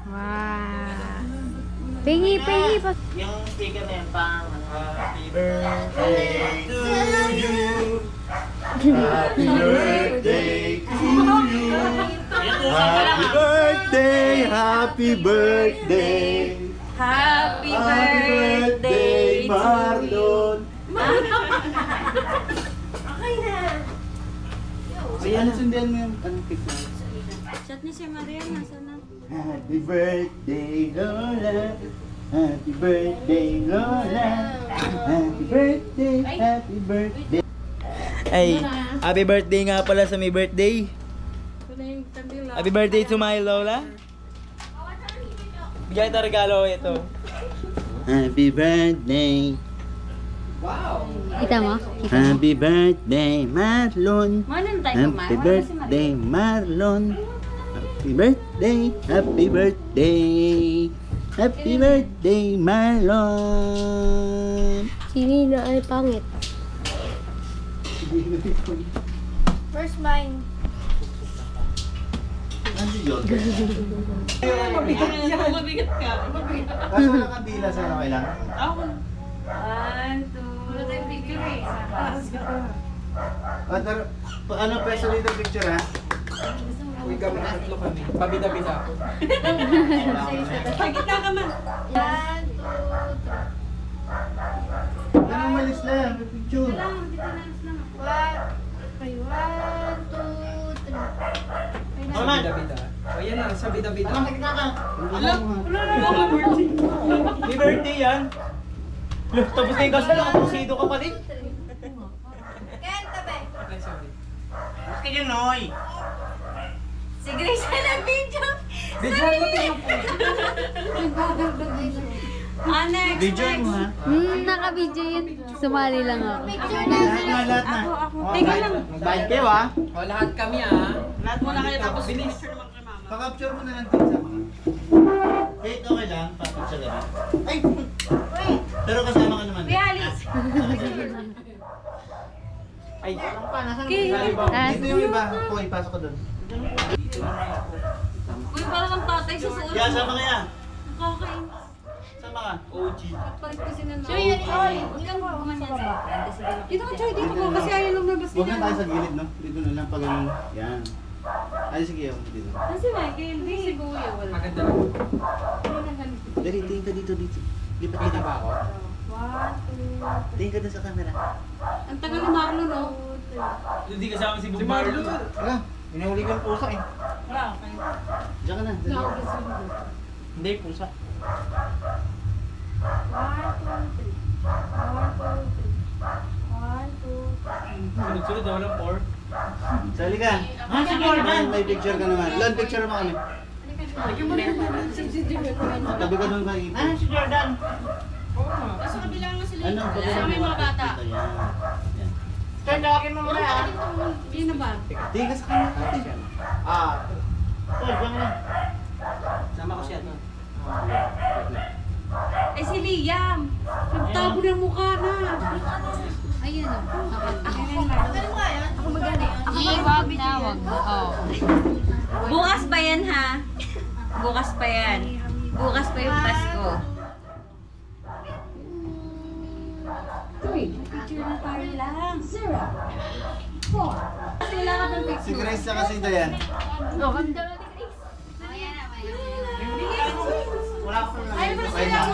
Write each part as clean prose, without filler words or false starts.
Wow. Pingi, pingi. Yung sticker na yun, pang Happy birthday to you. Happy birthday to you. Happy birthday, happy birthday. Happy birthday, Marlon. Okay na. Ayan, sundan mo yung cake na. Shot ni si Maria, nasa na? Happy birthday, Lola. Happy birthday, Lola. Happy birthday, happy birthday. Ay, happy birthday nga pala sa may birthday. Happy birthday to my Lola. Bigyan ito regalo ito. Happy birthday. Kita mo? Happy birthday, Marlon. Manon tayo kumain. Happy birthday, Marlon. Happy birthday, happy birthday. Happy birthday, Marlon. Sini na ay pangit. First mine. Mabigat ka. Kaso wala kang dila sa okay lang? Ako. 1, 2, wala tayong picture eh. Ano peso dito picture ha? Uy kami, tatlo kami. Pabida-bida ako. Pagkita ka man. 1, 2, 3. Ano umalis lang, may picture. Pabida-bida. O yan na, sa bida-bida. May birthday yan. Look, tapos na yung gas na nakapusido ka pa din. Ay, sorry. Mas kaya Noy. Si Grace na nag-video. Bidyan mo din yung Next, Video mo ha? naka-video yun. Sumali lang ako. Lahat na. Tingnan lang. Magbayad kayo ha? O lahat kami ah. Lahat mo na kayo tapos bilis. Pa-capture mo na lang din sa mga. Wait, okay lang. Pa-capture na lang. Ay! Pero kasama ka naman. Realis. Ay, Dito yung iba. Hoy, pasok ko doon. Uy, parang ang tatay sa suot. Kaya sama kaya. Nakakain. Sama ka. OG. Palit kasi na Choy, yan Choy. Ilang buman yan sa dito ka, Choy. Dito ka. Kasi ayaw lumabas Huwag na tayo sa gilid, no? Dito na lang pag ganun. Yan. Ay, sige, ako dito. Kasi Michael, di si Kuya. Wala. Maganda lang. Dali, tingin ka dito. Lipat Kita ka ba ako? 1, 2, Tingin ka doon sa camera. ang tagal ni Marlon, no? hindi kasama si Si Bob Marlo. Marlon. Wala, inahuli ko yung pusa eh. Wala, okay. Diyan ka na. Hindi, pusa. 1, 2, 3. 1, 2, 3. 1, 2, 3. Sunod-sunod, walang pour. Sali ka. Si Jordan. May picture ka naman. Lon, picture mo kami. Tabi ka doon ka. Ano si Jordan? Sa kabila nga sila. Ano? Sa may mga bata. Yan. Yan. Sir, tawagin mo muna ah. Yun na ba? Tingin ka sa camera. Ah. Tol, diyan ka na. Sama ko siya. Eh si Liam. Nagtabo ng mukha na. Ayun o. Ako magana. Wag na, wag. Bukas pa yan ha. Bukas pa yan. Bukas pa yung Pasko. Picture na tayo lang. 0, 4. Wala ka bang Si picture? Grace na kasi Dayan. Oh, ganda na ni Grace. Wala ko lang. Ay, pero sila ako.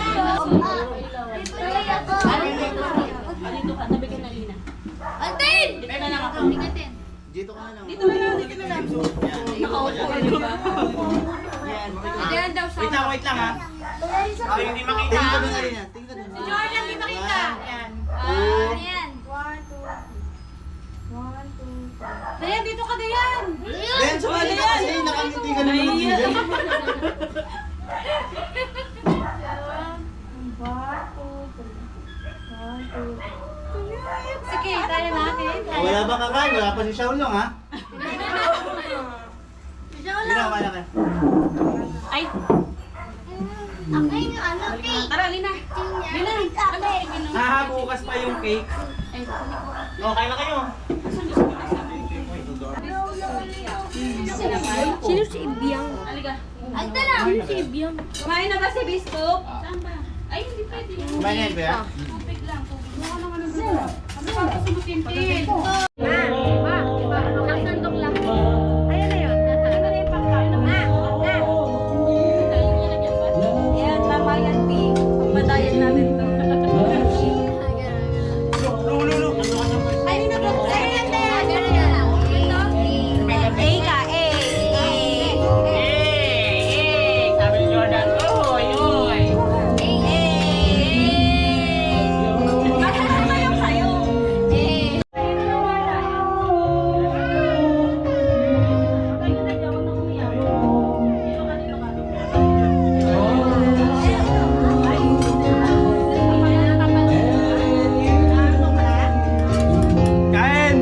Dito ka, tabi ka na Lina. Altin! Dito na lang ako. Dito ka na lang. Dito na lang, dito na lang. Nakaupo ka, di ba? Yan. Diyan daw sa... Wait lang ha. Ay, hindi makita. Tingin ka doon na rin yan. Tingin ka doon. Si Jordan, di makita. Yan. Ayan. 1, 2, 3. Dayan, dito ka, Dayan. Ben, sumali ka kasi nakangiti ka naman ng video. Sige, tayo natin. Wala ba kakain? Wala pa si Shaolong ha? Hindi na, kumala ka. Ay, tara, Lina. Lina, Bukas pa yung cake. Okay na kayo. Sino si Ibiang? Aliga. Kumain na ba si Biscup? Saan ba? Ay, hindi pwede. Kumain na yan, kuya? Tubig lang, tubig. Sandok lang. Ayan na yun. Ano na yung pagkain? Ayan, tama yan, B. Pagmadayan natin to. Ay, nabuksan. Ayan na yan. A ka, A. Sabi ni Jordan, oy, oy. Bakit ano ba yung sayo? Kain!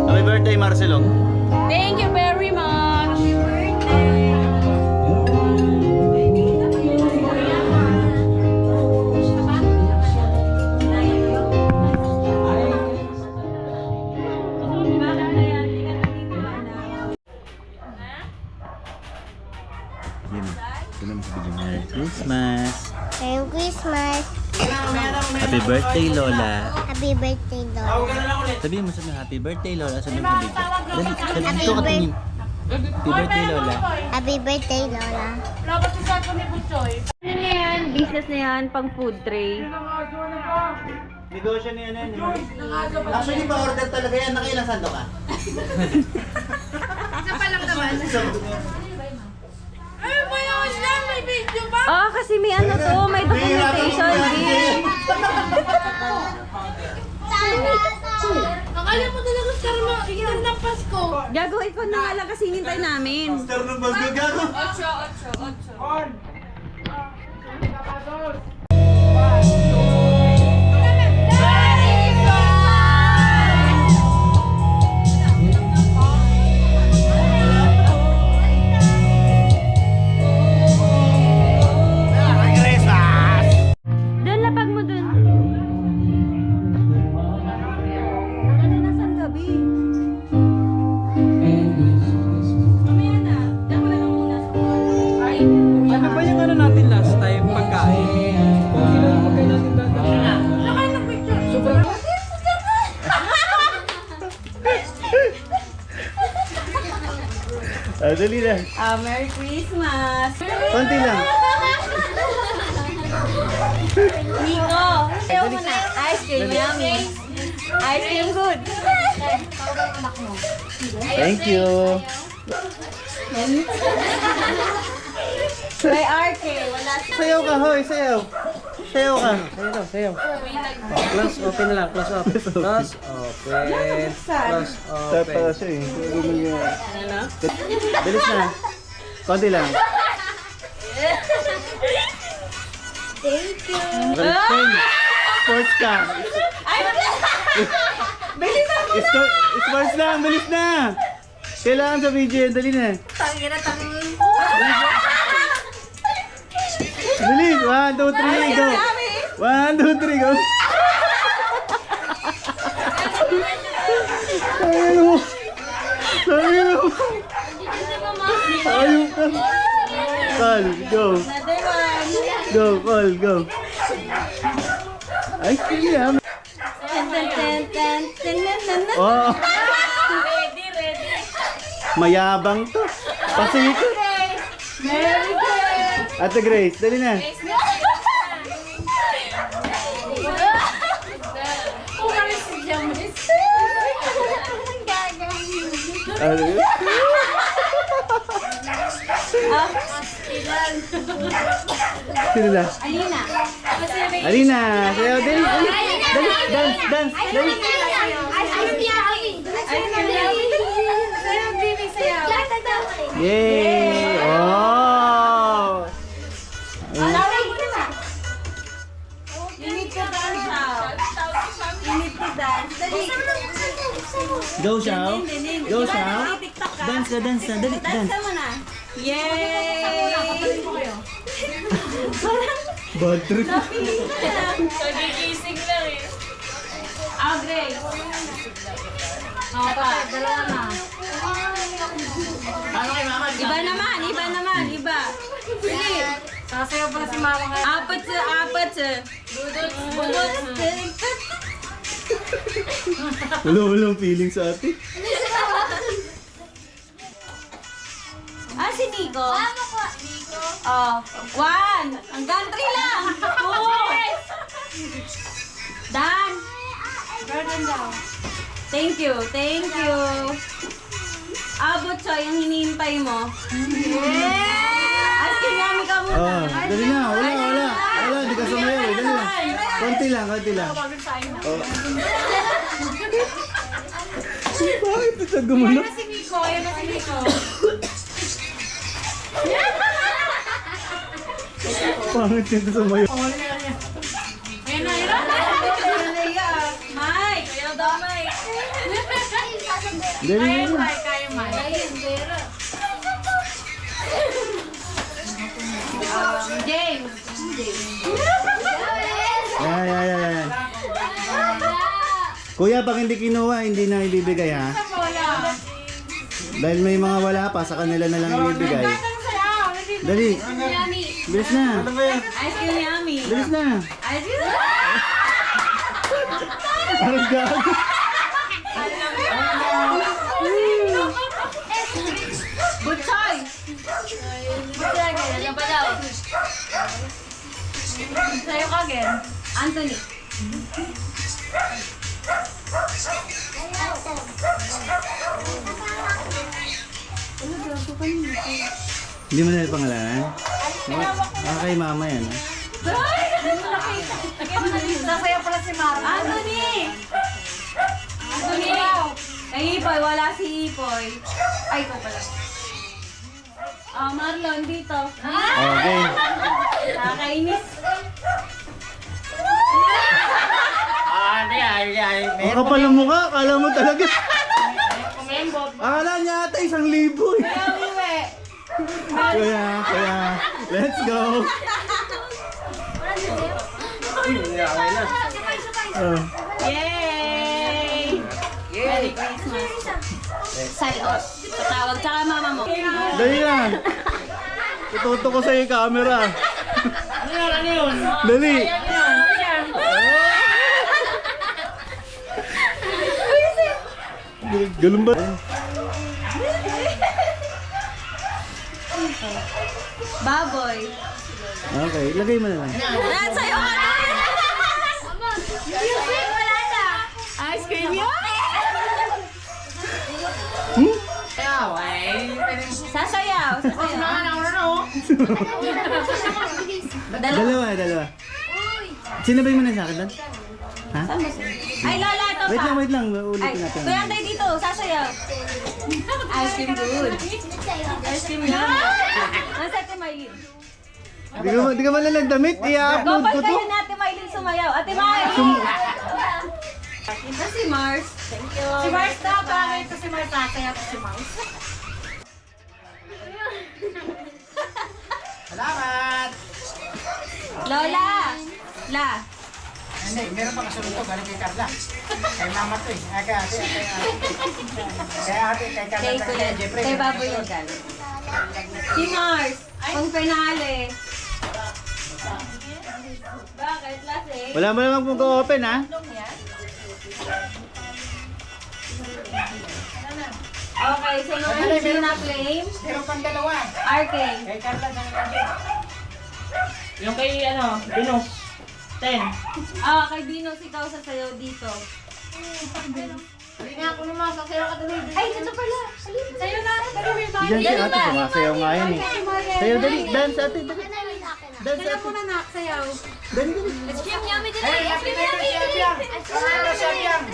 Happy birthday, Marcelo. Thank you very much. Yun. Ito naman sa video. Merry Christmas. Merry Christmas. Happy birthday, Lola. Happy birthday, Lola. Sabihin mo sa mga happy birthday, Lola. Sabihin mo sa video. Dali, dito ka tingin. Happy birthday, Lola. Happy birthday, Lola. Ano na yan? Business na yan, pang food tray. Negosyo niya yan. Actually, pa-order talaga yan. Nakailang sando ka? Isa pa lang naman. Oh, kasi may ano to, may documentation. Akala mo talaga star ng Pasko. Gago, ikaw na nga lang kasi hinintay namin. Star ng Basgo, gago. Doon, lapag mo doon. Ano na saan gabi? Mamaya na. Diyan ko lang muna. Ay, Ano ba yung ano natin last time? Pagkain. Okay lang yung pagkain natin dati. Sobrang... Dali na. Merry Christmas! Konti lang. Nico! Ayaw mo na. Ice cream, yummy. Ice cream good. Thank you. May RK, wala sa... Sayaw ka, hoy. Sayaw. Sayaw ka. Sayo daw, sayo. Close open lang, close open. Close open. Close open. siya eh. Bilis na. Konti lang. Thank you. Sports ka. Bilis ako! Sports lang. Bilis na. Kailangan sa video. Dali na. Tangina, tangina. Bilis. 1, 2, 3, go. 1, 2, 3, go. Ayaw. Ayaw. Ayaw ka. Call, go. Another one. Go, call, go. Ay, kaya. Ten, ten, ten, ten, ten, ten, ten, ten. Oh, Ready, ready. mayabang to. Pasiko. Merry Christmas. Ate Grace, dali na. Ano yun? Sino na? Alina. Alina, sayaw, dali, dali, dali, dance, dance, dali. Yay! Oh! You need to dance now. You need to dance. Dali. Go, Shaw. Go, Shaw. TikTok ka. Dance ka, dance ka, dali, Dance dance. ka muna. Yay! Bad trip. Kagigising lang eh. Ah, Grace. Okay, dalawa na. Paano kayo Iba naman, iba. Sige. Sasayaw pala si mama ngayon. Apat sa. Budot. Walang feeling sa ate. Si Nico. Oh, 1. Hanggang 3 lang. 2. Dan. Garden daw. Thank you. Abot siya yung hinihintay mo. Asking namin ka muna. Oh, dali na. Wala. Di ka sumayaw. Dali na. Konti lang. Oh. Bakit ito gumano? Ayan na si Nico. Pangit ito sumayaw. Ayan na. Mike, ayaw daw Mike. Dali na. Kaya Mike. James. Yan. Kuya, pag hindi kinuha, hindi na ibibigay ha. Dahil may mga wala pa, sa kanila na lang ibibigay. Dali. Bilis na. Ice cream yummy. Bilis na. Ice cream. Parang gago. Butchoy. Ano ba daw? Sa'yo ka again. Anthony. Hindi mo na pangalanan? Kay mama yan. Sasayaw pala si mama. Anthony. Kay Ipoy, wala si Ipoy. Ay, ito pala. Marlon, dito. Okay. Nakakainis. Ang kapal ng mukha, akala mo talaga. Akala niya ata 1,000 eh. Kuya, let's go. Yay! Merry Christmas. Salos. Patawag tsaka mama mo. Dali na. Tututo ko sa yung camera. Ano yun? Dali. Galong ba? Baboy. Okay, lagay mo na lang. Sa'yo ka na! Wala na! Ice cream yun! Sasayaw! Dalawa. Sinabay mo na sa akin doon? Ha? Ay, Lola, ito pa! Wait lang. Ay, Ulitin natin. kuya tayo dito, sasayaw! Ice cream good! Ice cream yun! Nasa Ate Maylin? Di ka malalagdamit, i-upload Gopal ko to. kayo na Ate Maylin sumayaw! Ate Maylin! Ito si Mars. Thank you. Si Mars daw. Bakit ito si Mars? Sasayaw ito si Mars. Lola! La! Hindi, meron pa kasunod to, galing kay Carla. Kay mama to eh. Kay ate. Kay ate, kay Carla, Kay kay Kuya. Jeffrey. Kay Baboy yung galing. Si Mars. Ang penale. Bakit? Lasing? Wala mo naman kung ka-open ha? Okay, so yung hindi na claim, Meron pang dalawa. RK. Kay Carla, yung kay Binus. 10. Kay Bino, ikaw sasayaw dito. Hindi nga ako naman. Sasayaw ka tuloy. Ay, ito pala. Sa'yo na. Dali mo yung Diyan si ate, sumasayaw nga yan eh. Sayo, dali. Dance ate, dali. Dance Sa'yo ate. muna na. Sayaw. Dali. Ice cream yummy din. Hey, happy birthday si Abiang. Si Abiang.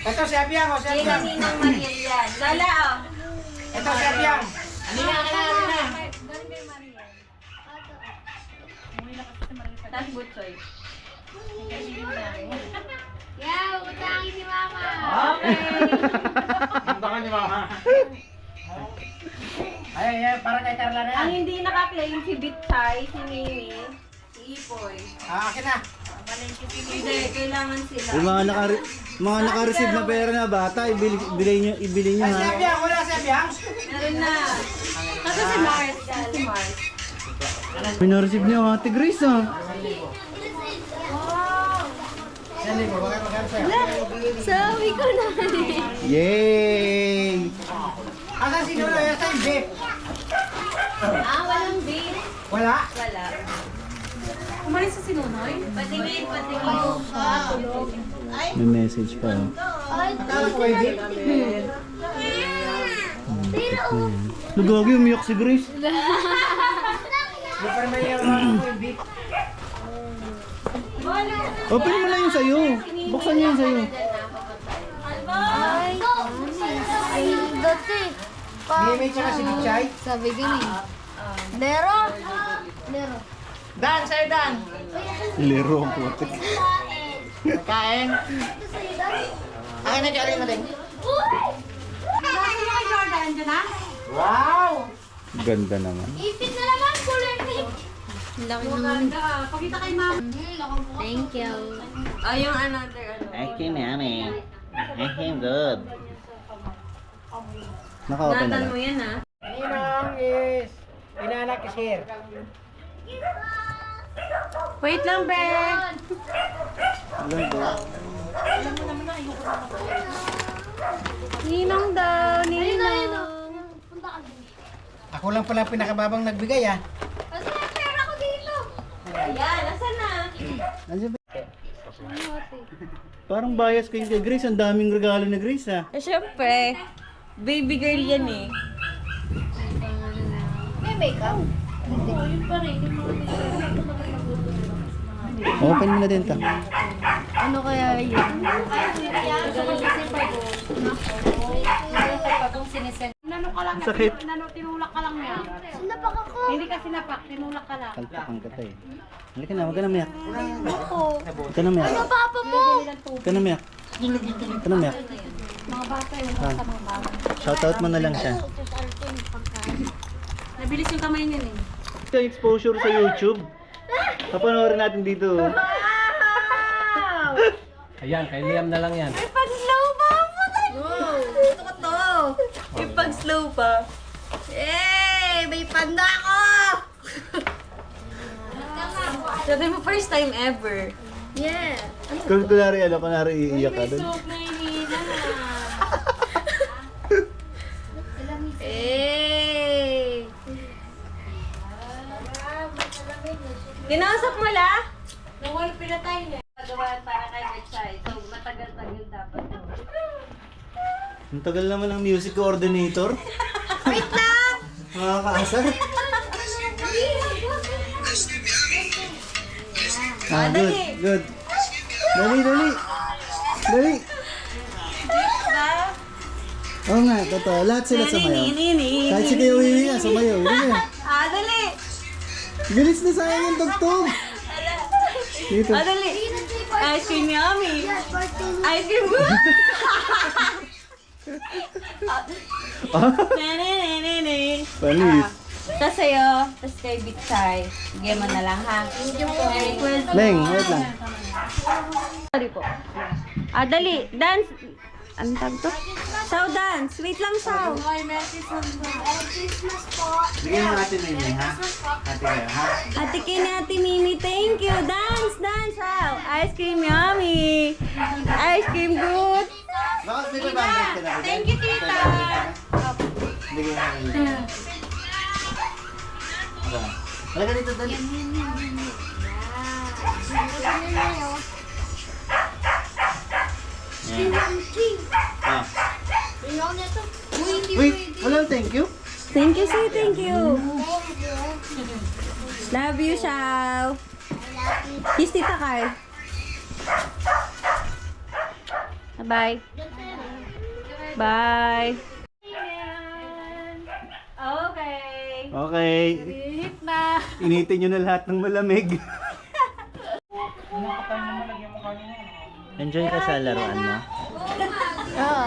Ito si Abiang, si Kay Abiang. Ninang Mariel yan. Lola, oh. Ito si Abiang. Alina. Tapos butsoy. Yeah, utangin si mama. Okay. Baka ni mama. Ay, para kay Carla na yan. Ang hindi nakaklaim si Bitchay, si Mimi, si Ipoy. Akin na. Hindi, kailangan sila. Yung mga naka-receive na pera na bata, ibili nyo Si ha. Abiang, wala si Abiang. Meron na. Kasi si Mars. Si Mars. Pina-receive nyo Ate Grace ha. Yan, Libo, bakit magkano sa'yo? Sabi ko na. Yay! Asan si Nuno? Yan sa'yo, Jeep. Walang bill. Wala? Wala. Umalis sa sinunoy? Patingin. May message pa oh. Tawag ko yung Jeep. Nagagi, umiyak si Grace. Di pa naman yung mga ko yung Jeep. Open mo na yung sayo. Buksan niyo yung sayo. Ay, dati. Mimi tsaka si Bichay. Sabi gani. Lero. Lero. Dan, sa'yo Dan. Lero ang putik. Kain. Akin na dyan mo din. Nasa mga Jordan dyan na? Wow! Ganda naman. Ipit na naman, kulay pink. Laki naman. Pakita kay ma'am. Thank you. Yung another ano. Okay, mami. Okay, good. Naka-open na Natan lang. mo yan ah. Ninong is... Inanak is here. Wait lang, be. Ninong daw, ninong. Ako lang pala pinakababang nagbigay ah. Kasi may pera ko dito. Ayan, asan na? Nandiyan ba? Parang bias kayo kay Grace. Ang daming regalo ni Grace ha. Eh, syempre. Baby girl yan eh. May makeup. Open mo na din ta. Ano kaya yun? Nano ka lang. Sakit. Tinulak ka lang niya. Sinapak ako. Hindi ka sinapak, tinulak ka lang. Kalpakan ka tayo. Halika na, huwag ka na miyak. Ako. Huwag ka na miyak. Ano papa mo? Huwag ka na miyak. Huwag ka na miyak. Mga bata yun. Ah. Shoutout mo na lang siya. Nabilis yung kamay niyan eh. Yung exposure sa YouTube. Papanoorin natin dito. Ayan, kay Liam na lang yan. Pag-slow pa ako. Wow. Gusto ko to. Yung pag-slow pa. Yay! May panda ako! Sabi mo, first time ever. Yeah. Kung kunwari iiyak ka doon. Hey! Kinausap mo la? Nung wala pinatay niya. Pagawa para kay Betchay. So, matagal-tagal dapat. Ang tagal naman ng music coordinator. Wait lang! Makakaasar. Ah, good, good. Dali, dali. Dali. Oo nga, totoo. Lahat sila sumayaw. Kahit si Kuya Wiwi nga, sumayaw. Dali. Dali! Bilis na sayang yung tugtog. Dito. Dali! Ice cream yummy! Ice cream Nene. Panis. Tapos sa'yo, tapos kay Bitchay. Bigyan mo na lang ha. Merry Christmas. Leng, wait lang. Sorry po. Dali. Dance. Anong tawag to? Shaw dance. Wait lang, Shaw. Christmas po. Bigyan mo natin na yun, ha? Ate kayo, ha? Ate Kini, Ate Mimi, thank you. Dance, dance, Shaw. Ice cream yummy. Ice cream good. Bakit may babangit ka na? Thank you, tita. Bigyan mo na yun. Halika dito, dali. Ah. Wait, walang thank you? Thank you, sir. Thank you. Love you, Shaw. Kiss Tita Kai. Bye. Bye. Okay. Okay. Hit na. Initin nyo na lahat ng malamig. Enjoy ka sa laruan mo. Oo.